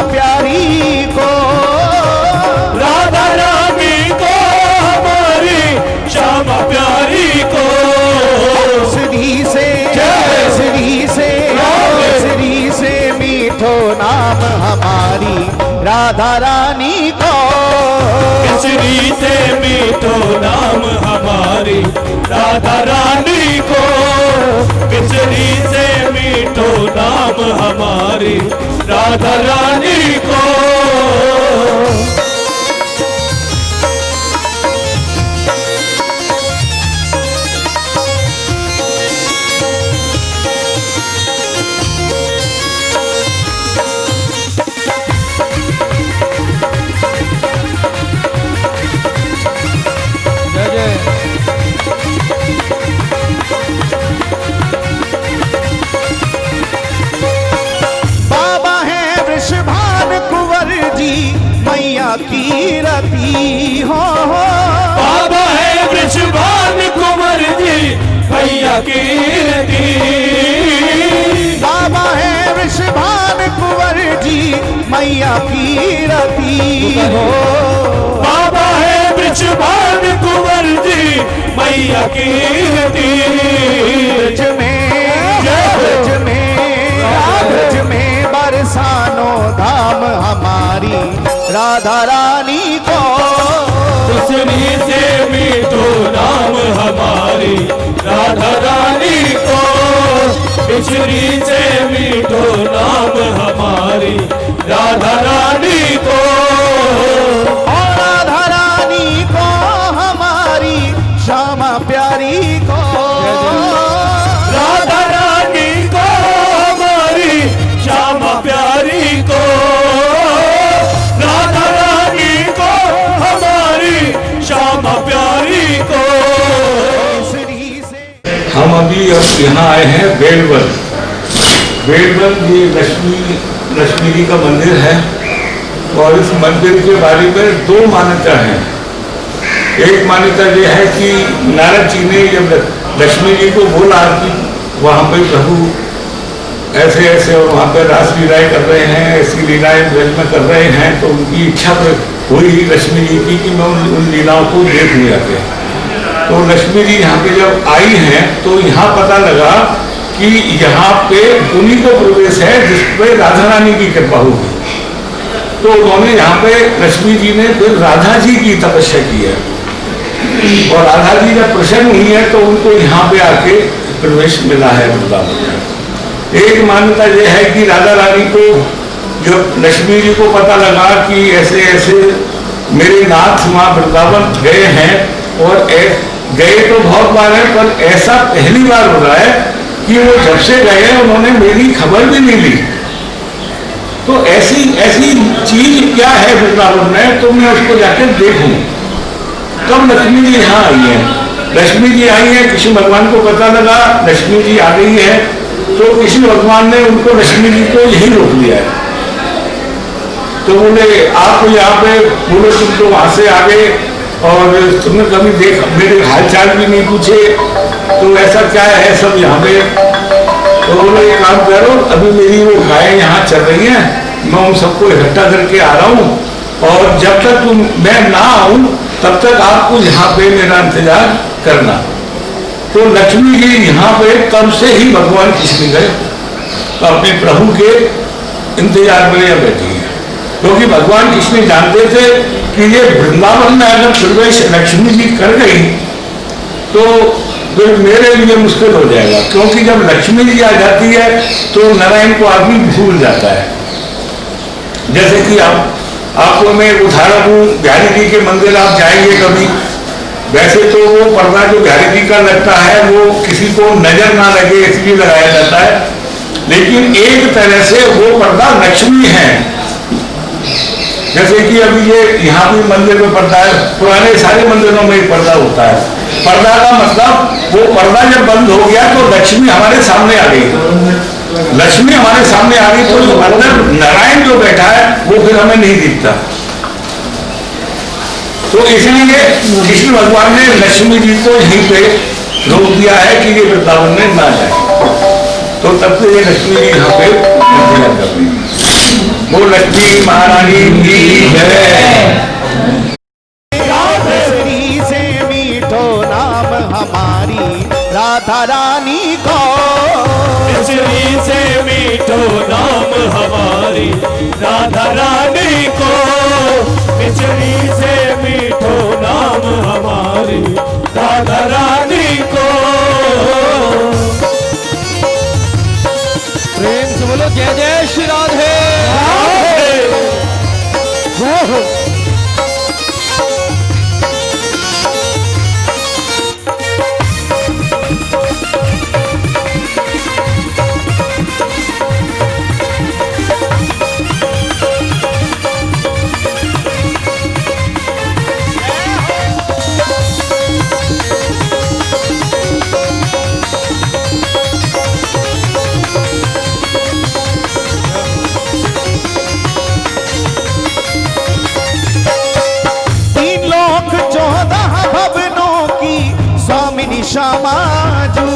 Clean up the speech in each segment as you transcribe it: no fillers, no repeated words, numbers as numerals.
प्यारी को, राधा रानी को हमारी श्यामा प्यारी को। श्री से मीठो नाम हमारी राधा रानी को, केसरी से मीठो नाम हमारी राधा रानी को। केसरी से मीठो नाम हमारी राधा रानी को। मैया की रती हो, बाबा है वृषभान कुंवर जी मैया की रती। बाबा है वृषभान कुंवर जी मैया की रती हो। बाबा है वृषभान कुंवर जी मैया की रती। ब्रज में बरसानो धाम हमारी राधा रानी को। केसरी से मीठो नाम हमारी राधा रानी को। केसरी से मीठो नाम हमारी राधा रानी को। और राधा रानी को हमारी श्यामा प्यारी को। राधा रानी को हमारी श्यामा प्यारी को। हम अभी अब यहाँ आए हैं बेलवल। बेलवल ये लक्ष्मी जी का मंदिर है और इस मंदिर के बारे में दो मान्यता हैं। एक मान्यता ये है कि नारद जी ने जब लक्ष्मी जी को बोला कि वहाँ पे प्रभु ऐसे ऐसे और वहाँ पे रास लीलाएं कर रहे हैं, ऐसी लीलाएं ब्रज में कर रहे हैं, तो उनकी इच्छा हुई लक्ष्मी जी की कि मैं उन लीलाओं को देख लिया के। तो लक्ष्मी जी यहाँ पे जब आई हैं तो यहाँ पता लगा कि यहाँ पे उन्हीं को प्रवेश है जिस पे राधा रानी की कृपा होगी। तो उन्होंने यहाँ पे लक्ष्मी जी ने फिर राधा जी की तपस्या की है और राधा जी जब प्रसन्न हुई है तो उनको यहाँ पे आके प्रवेश मिला है वृंदावन में। एक मान्यता यह है कि राधा रानी को जब लक्ष्मी जी को पता लगा कि ऐसे ऐसे मेरे नाथ वहाँ वृंदावन गए हैं और गए तो बहुत बार है पर ऐसा पहली बार हो रहा है कि वो जब से गए उन्होंने मेरी खबर भी नहीं ली। तो ऐसी ऐसी चीज क्या है वृंदावन में तो मैं उसको जाकर देखूं। तब लक्ष्मी जी यहाँ आई है। लक्ष्मी जी आई है, कृष्ण भगवान को पता लगा लक्ष्मी जी आ गई है तो कृष्ण भगवान ने उनको लक्ष्मी जी को यही रोक लिया है। तो बोले आप यहाँ पे बोलो तुम तो वहां से आ गए और तुमने कभी मेरे हालचाल भी नहीं पूछे, तो ऐसा क्या है सब यहाँ पे। तो बोले ये काम करो, अभी मेरी वो गायें यहाँ चल रही हैं, मैं उन सबको इकट्ठा करके आ रहा हूँ और जब तक मैं ना आऊँ तब तक आपको यहाँ पे मेरा इंतजार करना। तो लक्ष्मी जी यहाँ पे तब से ही भगवान कृष्ण गए तो अपने प्रभु के इंतजार में यह बैठी है, क्योंकि भगवान कृष्ण जानते थे कि ये वृंदावन में अगर प्रवेश लक्ष्मी जी कर गई तो फिर मेरे लिए मुश्किल हो जाएगा, क्योंकि जब लक्ष्मी जी आ जाती है तो नारायण को आदमी भूल जाता है। जैसे कि आपको मैं उदाहरण दूं, बिहारी जी के मंदिर आप जाएंगे कभी, वैसे तो वो पर्दा जो बिहारी जी का लगता है वो किसी को नजर ना लगे इसलिए लगाया जाता है, लेकिन एक तरह से वो पर्दा लक्ष्मी है। जैसे कि अभी ये यहाँ भी मंदिर में पर्दा है, पुराने सारे मंदिरों में ही पर्दा होता है। पर्दा का मतलब वो पर्दा जब बंद हो गया तो लक्ष्मी हमारे सामने आ गई। लक्ष्मी हमारे सामने आ गई तो अंदर नारायण जो बैठा है वो फिर हमें नहीं दिखता। तो इसलिए कृष्ण भगवान ने लक्ष्मी जी को यहीं पे रोक दिया है कि ये वृंदावन में ना जाए। तो तब से ये लक्ष्मी जी यहाँ पे इंतजार कर रही है। वो लक्ष्मी महारानी की जय। मिश्री से मीठो नाम हमारी राधा रानी को, मिश्री से मीठो नाम हमारी राधा रानी को, मिश्री से मीठो नाम हमारी राधा रानी को। प्रेम से बोलो जय जय श्री राधे। श्यामाजू,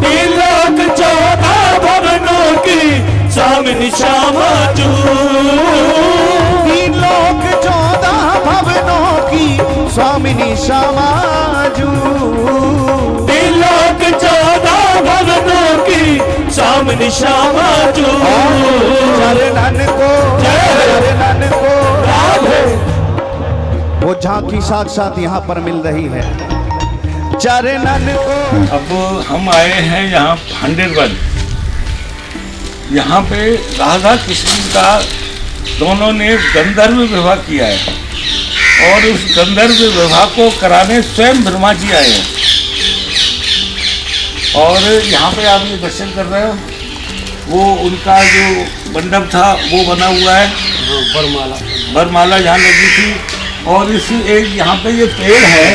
तिलक 14 भवनों की स्वामिनी श्यामाजू, तिलक 14 भवनों की स्वामिनी श्यामाजू, तिलक 14 भवनों की स्वामिनी श्यामाजू। चरणन को, चरणन को राधे। वो झांकी साक्षात यहाँ पर मिल रही है, चरणन को। अब हम आए हैं यहाँ भांडेरवन। यहाँ पे राधा कृष्ण का दोनों ने गंधर्व विवाह किया है और उस गंधर्व विवाह को कराने स्वयं ब्रह्मा जी आए हैं। और यहाँ पे आप ये दर्शन कर रहे हो, वो उनका जो मंडप था वो बना हुआ है, बरमाला यहाँ लगी थी। और इस एक यहाँ पे ये पेड़ है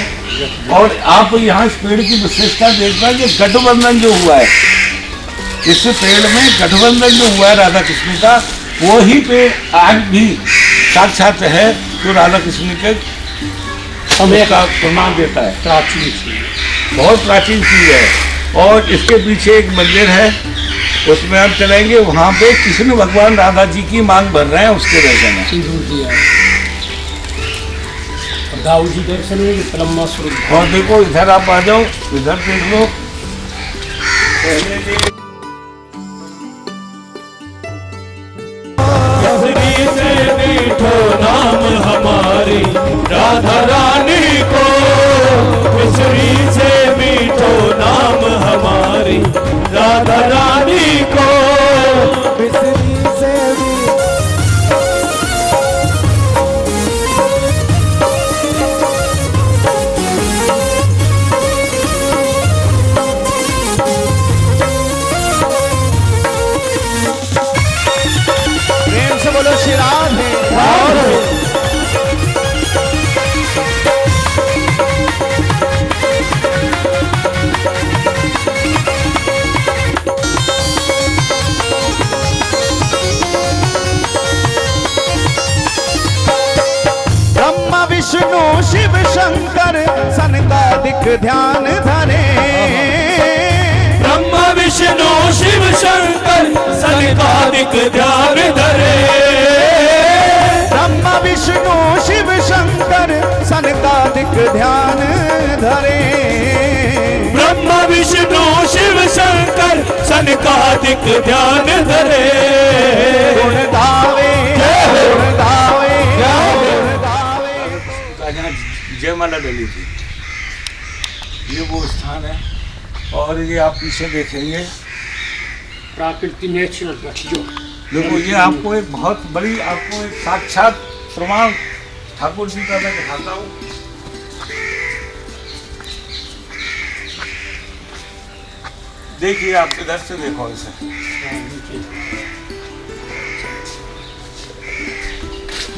और आप यहाँ इस पेड़ की विशेषता देख पाए, ये गठबंधन जो हुआ है, इस पेड़ में गठबंधन जो हुआ है राधा कृष्ण का, वो ही पे आज भी साक्षात है जो राधा कृष्ण के समय का प्रमाण देता है। प्राचीन चीज, बहुत प्राचीन चीज है। और इसके पीछे एक मंदिर है, उसमें आप चलेंगे, वहाँ पे कृष्ण भगवान राधा जी की मांग भर रहे हैं, उसके दर्शन है। दाऊ जी दर्शन में स्वरूप। और देखो इधर आप आ जाओ, इधर देख लो। मिश्री से मीठो नाम हमारी राधा रानी को, मिश्री से मीठो नाम हमारी राधा रानी को, मिश्री से बोलो श्री राधे। ब्रह्मा विष्णु शिव शंकर सनकादिक ध्यान धरे, ब्रह्मा विष्णु शिव शंकर सनकादिक ध्यान धरे, ब्रह्मा विष्णु शिव शंकर सनकादिक ध्यान धरे, ब्रह्मा विष्णु शिव शंकर सनकादिक ध्यान धरे। गुण गावे, गुण गावे, गुण गावे। जहाँ जयमाला डली थी, ये वो स्थान है। और ये आप पीछे देखेंगे प्राकृतिक नेचुरल जो देखो, ये आपको एक बहुत बड़ी, आपको एक साक्षात प्रमाण ठाकुर जी का मैं दिखाता हूँ। देखिए, आप इधर से देखो इसे,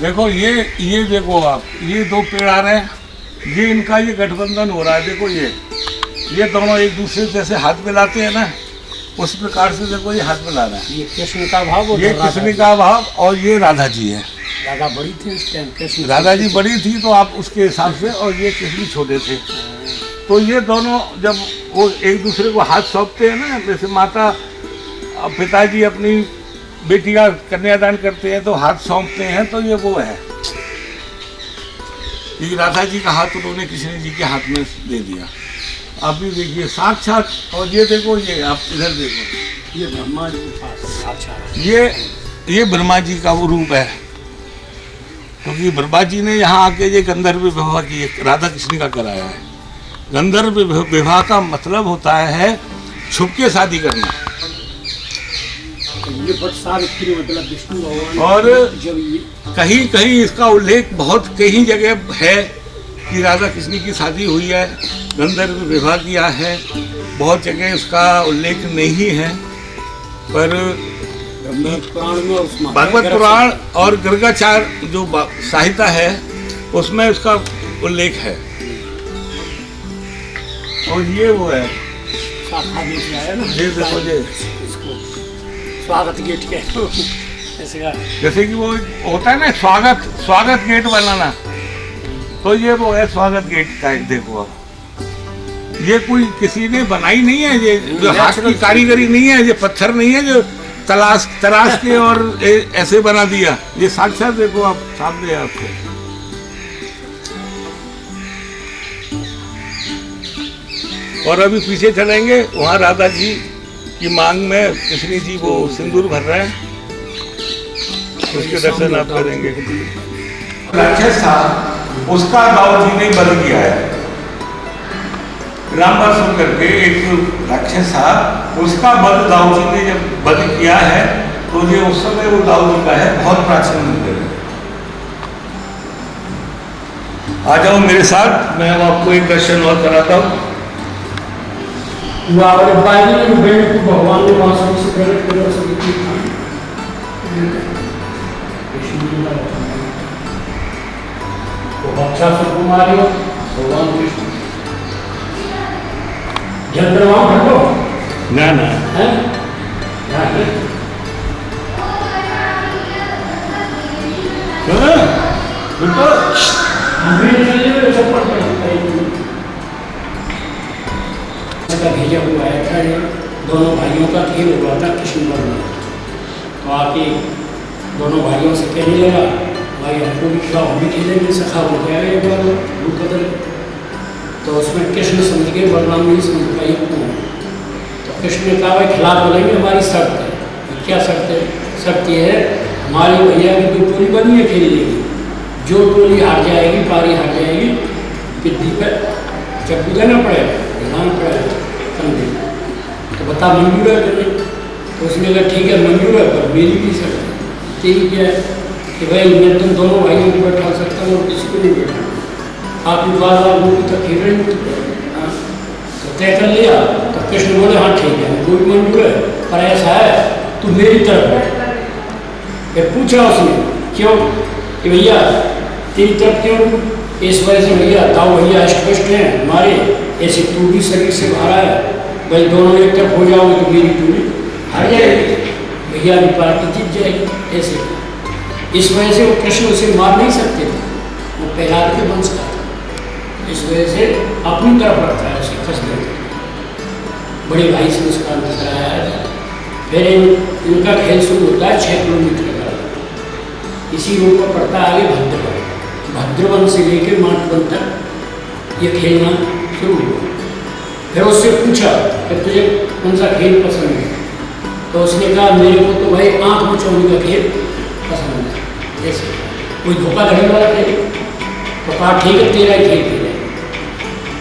देखो ये देखो आप, ये दो पेड़ आ रहे हैं, ये इनका ये गठबंधन हो रहा है। देखो ये दोनों एक दूसरे जैसे हाथ मिलाते हैं ना, उस प्रकार से देखो ये हाथ मिला रहा है। ये कृष्ण का भाव, ये कृष्ण का भाव और ये राधा जी है। राधा बड़ी थी उस टाइम, कृष्ण राधा जी बड़ी थी तो आप उसके हिसाब से, और ये कृष्ण छोटे थे। तो ये दोनों जब वो एक दूसरे को हाथ सौंपते हैं ना, जैसे माता पिताजी अपनी बेटियां कन्यादान करते हैं तो हाथ सौंपते हैं, तो ये वो है कि राधा जी का हाथ उन्होंने कृष्ण जी के हाथ में दे दिया। आप भी देखिए साक्षात। और ये देखो, ये आप इधर देखो, ये ब्रह्मा जी के पास अच्छा ये ब्रह्मा जी का वो रूप है, क्योंकि ब्रह्मा जी ने यहाँ आके ये गंधर्व विवाह की राधा कृष्ण का कराया है। गंधर्व विवाह का मतलब होता है छुप के शादी करना। ये सावित्री मतलब विष्णु भगवान, और जब ये कहीं कहीं इसका उल्लेख बहुत कई जगह है कि राधा कृष्ण की शादी हुई है, गंधर्व विवाह किया है। बहुत जगह इसका उल्लेख नहीं है, पर पुराण में और उसमें भागवत पुराण और गर्गाचार जो साहित्य है उसमें उसका उल्लेख है। और ये वो है, शाखा गेट आया ना, ये देखो ये इसको स्वागत गेट के ऐसे का जैसे कि वो होता है ना स्वागत गेट बनाना, तो ये वो है स्वागत गेट का। देखो अब ये कोई किसी ने बनाई नहीं है, ये जो हाथ की कारीगरी नहीं है, ये पत्थर नहीं है जो तराश के और ऐसे बना दिया। ये साक्षात देखो आप, सामने है आपको। और अभी पीछे चलेंगे, वहाँ राधा जी की मांग में कृष्ण जी वो सिंदूर भर रहे हैं, उसके दर्शन आप करेंगे। राक्षस था, उसका दाऊ जी ने बल किया है। रामबासुर करके एक राक्षस था, उसका बल दाऊ जी ने जब बल किया है, तो ये उस समय वो दाऊ जी का है, बहुत प्राचीन मंदिर है। आ जाओ मेरे साथ, मैं आपको एक दर्शन और कराता हूँ। भगवान ने वासुदेव से प्रकट कर सकी अच्छा सुकुमारी भगवान कृष्ण चंद्रमा भटो ना ना है का भेजा हुआ है था, दोनों भाइयों का खेल हुआ था कृष्ण में। तो आके दोनों भाइयों से कहने लगा, भाई हमको भी खिलाओ, हम भी खेलेंगे। सखा हो गया एक बार रूप बदल। तो उसमें कृष्ण समझ गए, बलराम नहीं समझ पाई क्यों। तो कृष्ण ने कहा, भाई खिला बोलेंगे, हमारी शर्त है। क्या शर्त है? शर्त ये है, हमारी भैया की जो टोली बनी है खेलने की, जो टोली हार जाएगी, पारी हार जाएगी, पिद्दी पर चप्पू देना पड़ेगा, दिलाना पड़ेगा कंधे। तो बता मंजूर है कि नहीं? तो उसने कहा ठीक है मंजूर है, पर मेरी भी शर्त है। ठीक है कि भाई मैं तुम दोनों भाइयों को बैठा सकता हूँ और किसी को नहीं बैठा। आप बार लोग तक खेल रहे हैं, तो तय कर लिया। तो कृष्ण बोले हाँ ठीक है, वो भी मंजूर है, पर ऐसा है तू मेरी तरफ है। फिर पूछा उसने क्यों, कि भैया तेरी तरफ क्यों? इस वजह से भैया ताऊ भैया अष्टपुष्ट हैं हमारे, ऐसे तू भी शरीर से बाहर है, भाई दोनों एक तरफ हो जाओगे तो मेरी टूली हार जाएगी, भैया की पार्टी जीत जाएगी। ऐसे इस वजह से वो कृष्ण उसे मार नहीं सकते थे, वो प्रहलाद के वंश का था। इस वजह से अपनी तरफ रखता है, उसे फंस देते बड़े भाई से उसका अंत कराया था। फिर इनका खेल शुरू होता है 6 किलोमीटर का। इसी रोड पर पड़ता है आगे भद्रवन, भद्रवन से लेकर माटवन तक ये खेलना शुरू हुआ। फिर उससे पूछा कि तुझे कौन सा खेल पसंद है? तो उसने कहा मेरे को तो भाई आँख मचौनी का खेल पसंद है। जैसे कोई धोखाधड़ी वाला खेल, तो कहा ठीक है तेरा ही खेल खेले।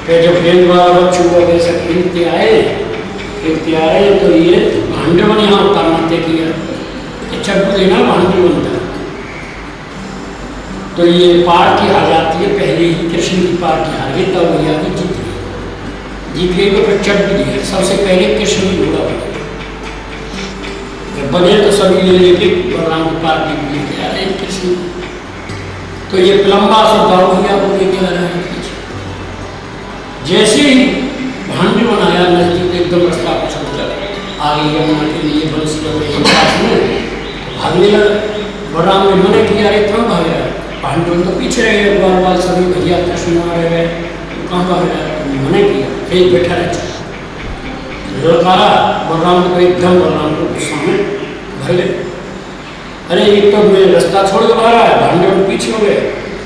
फिर जब गेंद वाला बच्चों वगैरह सब खेलते आए तो ये भांडवन यहाँ उतारना तय किया, चप्पू देना भांडवन था। तो ये पार्टी हार जाती है, पहले ही कृष्ण की पार्टी हार गई, तब भैया की जीत गई। तो फिर चट भी दिया, सबसे पहले कृष्ण की घोड़ा बने, तो सभी ले लेके बलराम की पार्टी भी लेके आ रहे हैं कृष्ण। तो ये लंबा सा दाऊ भैया को लेके आ रहा है पीछे। जैसे ही भांड बनाया नजदीक एकदम रास्ता छोड़कर आगे यमुना के लिए बंसी पास में भागने लगा। बलराम ने मना किया, अरे कहाँ भाग रहा है? भांडवन तो पीछे रह गए, बाल सभी भैया कृष्ण आ रहे गए, कहाँ भाग रहा है? मना किया, फिर बैठा रहा लड़कारा बलराम को, एकदम बलराम को गुस्सा में भर गए। अरे एक तो मैं रास्ता छोड़ के आ रहा है, भांडे में पीछे हो गए,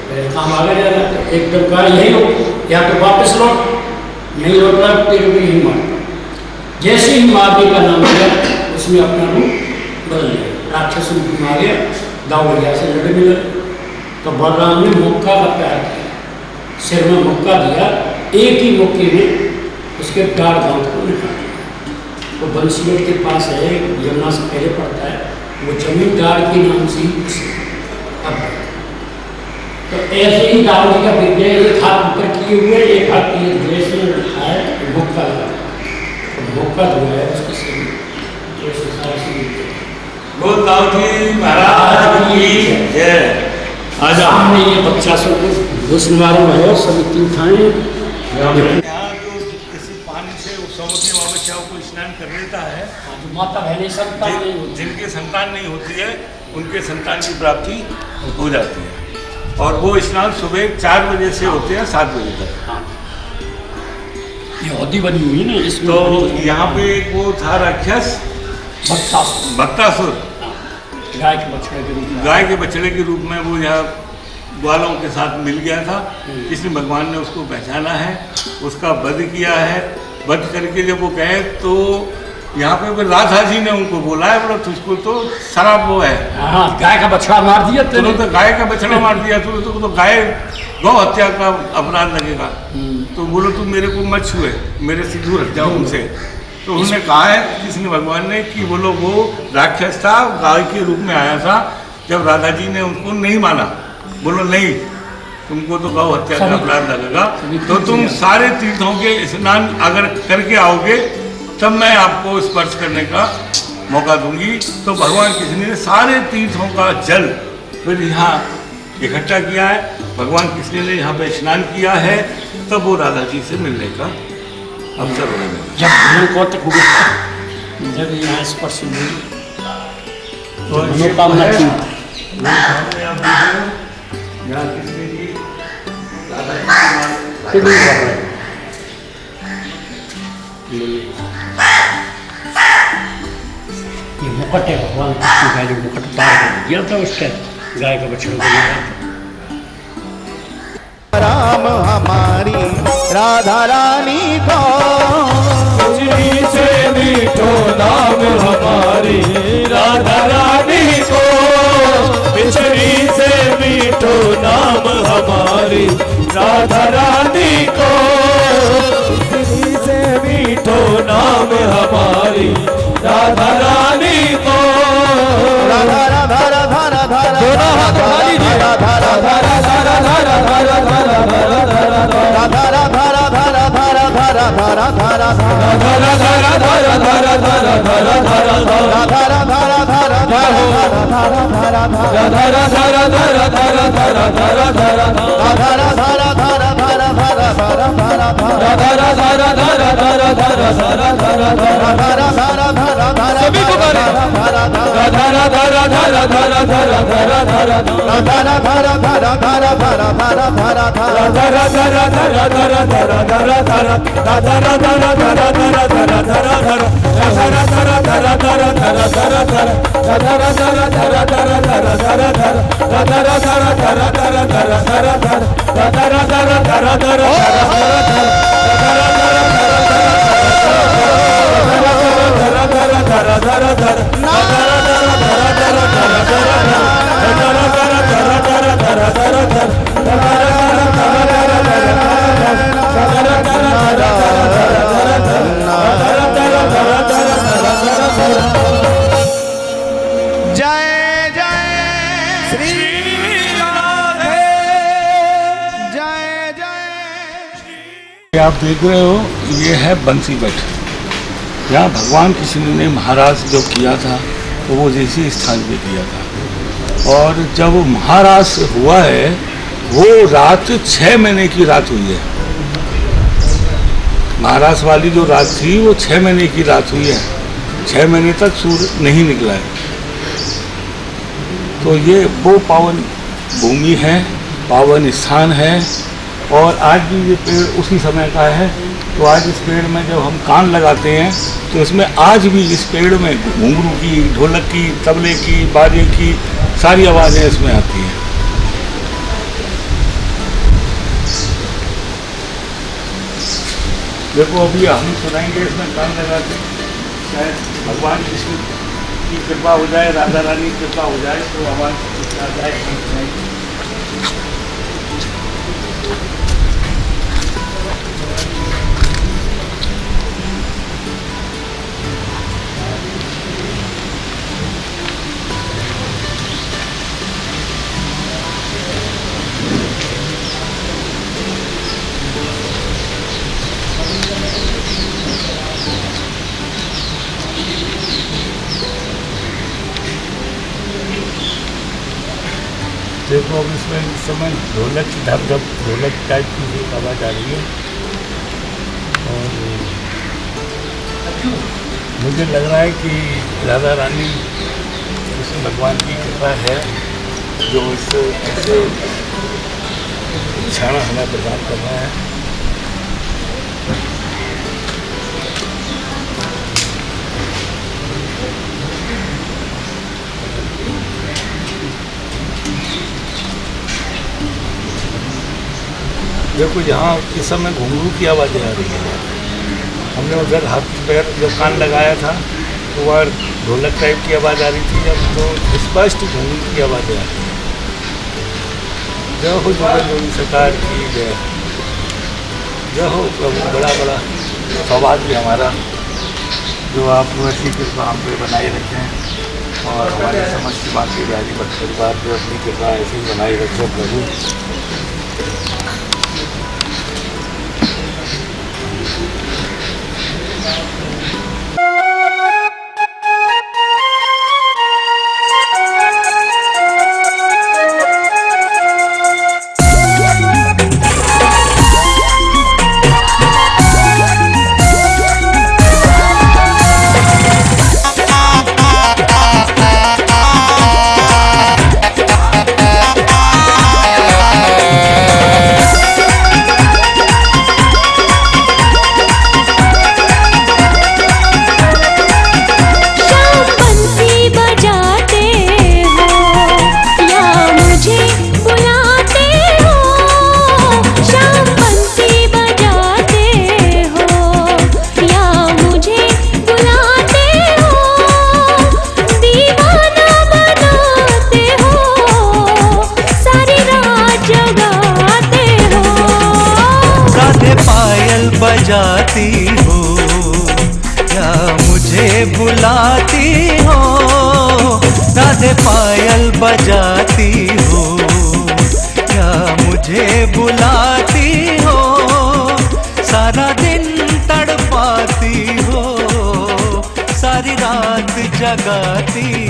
मेरे काम आगे जा रहा है, एकदम कहा यही हो या तो वापस लौट, नहीं लौट रहा तेरे को ही मार। जैसे ही मारने का नाम लिया उसने अपना रूप बदल लिया, राक्षस रूप में आ गया, दाऊदिया से लड़ने लगे। तो बलराम ने मुक्का का प्यार किया, सिर में मुक्का दिया, एक ही मुक्के में उसके डाढ़ दांत को निकाल दिया। तो बंसीलोट के पास है, यमुना से पहले पड़ता है, वो जमींदार के नाम से ही अब तो ऐसे ही दाऊद का विद्या एक हाथ ऊपर किए हुए, एक हाथ ये ड्रेस में रखा है, मुक्का लगा, तो मुक्का जो है उसके सिर में ऐसे सारे बोल दाऊदी महाराज की जय। आज हमने ये बच्चा सब घुस निवारण है, सभी तीन थाने यहाँ जो किसी पानी से सौमती अमावस्याओं को स्नान कर लेता है, जो माता बहने संतान नहीं होती, जिनकी संतान नहीं होती है उनके संतान की प्राप्ति हो जाती है। और वो स्नान सुबह 4 बजे से होते हैं 7 बजे तक। हाँ। ये होदी बनी हुई ना इसमें, तो यहाँ पे एक वो था राक्षस भक्तासुर, गाय के बछड़े के रूप में, गाय के बछड़े के रूप में वो यहाँ ग्वालों के साथ मिल गया था। इसलिए भगवान ने उसको पहचाना है, उसका वध किया है। वध करके जब वो गए तो यहाँ पे फिर राधा जी ने उनको बोला है, बोला तुझको तो शराब वो है, हाँ गाय का बछड़ा मार दिया तूने तो गाय का बछड़ा मार दिया, तूने तो गाय गौ हत्या का अपराध लगेगा। तो बोलो तुम मेरे को मत छुए, मेरे से दूर हट जाओ उनसे। तो उन्होंने कहा है किसने, भगवान ने, कि बोलो वो राक्षस था, गाय के रूप में आया था। जब राधा जी ने उनको नहीं माना, बोलो नहीं तुमको तो गौ हत्या का अपराध लगेगा, तो तुम सारे तीर्थों के स्नान अगर करके आओगे तब मैं आपको स्पर्श करने का मौका दूंगी। तो भगवान कृष्ण ने सारे तीर्थों का जल फिर यहाँ इकट्ठा किया है। भगवान कृष्ण ने यहाँ पे स्नान किया है, तब वो राधा जी से मिलने का अवसर होने लगा। जब कौतक हो गया, जब यहाँ स्पर्श हुई तो मनोकामना थी। यहाँ कृष्ण जी राधा जी ये मुकुट है, भगवान कृष्ण का जो मुकुट उतार कर दिया था उसके गाय का बछड़ा को दिया था। राम हमारी राधा रानी को, बिछड़ी से मीठो नाम हमारी राधा रानी को, बिछड़ी से मीठो नाम हमारी राधा रानी को, बिछड़ी से मीठो नाम हमारी राधा रानी को। राधा राधा राधा राधा दोनों हाथ खाली जी। राधा राधा राधा राधा राधा राधा राधा राधा राधा राधा राधा राधा राधा सभी को गाने। राधा राधा राधा राधा राधा राधा राधा राधा राधा राधा राधा राधा जय जय श्री राधे, जय जय। आप देख रहे हो, ये है बंसीबट। यहाँ भगवान कृष्ण ने महाराज जो किया था तो वो इसी स्थान पे किया था। और जब वो महाराज हुआ है, वो रात 6 महीने की रात हुई है। महाराज वाली जो रात थी वो 6 महीने की रात हुई है। 6 महीने तक सूर्य नहीं निकला है। तो ये वो पावन भूमि है, पावन स्थान है। और आज भी ये पेड़ उसी समय का है। तो आज इस पेड़ में जब हम कान लगाते हैं तो इसमें आज भी इस पेड़ में घुंघरू की, ढोलक की, तबले की, बाजे की सारी आवाज़ें इसमें आती हैं। देखो अभी हम सुनाएंगे इसमें कान लगा के, शायद भगवान कृष्ण की कृपा हो जाए, राधा रानी की कृपा हो जाए तो आवाज़ आ जाए, हम सुनाएंगे। देखो अब इसमें इस समय ढोलक की धप धप ढोलक टाइप की एक आवाज़ आ रही है और मुझे लग रहा है कि राधा रानी कृष्ण भगवान की कृपा है जो इस ऐसे क्षण हमें प्रदान कर रहा है। देखो यहाँ इस समय घुंघरू की आवाज़ें आ रही है। हमने उधर हाथ पैर जब कान लगाया था तो वह ढोलक टाइप की आवाज़ आ रही थी, जब तो स्पष्ट घुंघरू की आवाज़ें आ रही है। जय हो जोगी सरकार की जय। जय हो प्रभु, बड़ा बड़ा सौभाग्य हमारा जो आप ऐसी कृपा हम पे बनाए रखें और हमारे समस्त बाकी बिहारी भक्त परिवार पे अपनी कृपा ऐसी बनाए रखे प्रभु। बजाती हो या मुझे बुलाती हो, राधे पायल बजाती हो या मुझे बुलाती हो, सारा दिन तड़पाती हो, सारी रात जगाती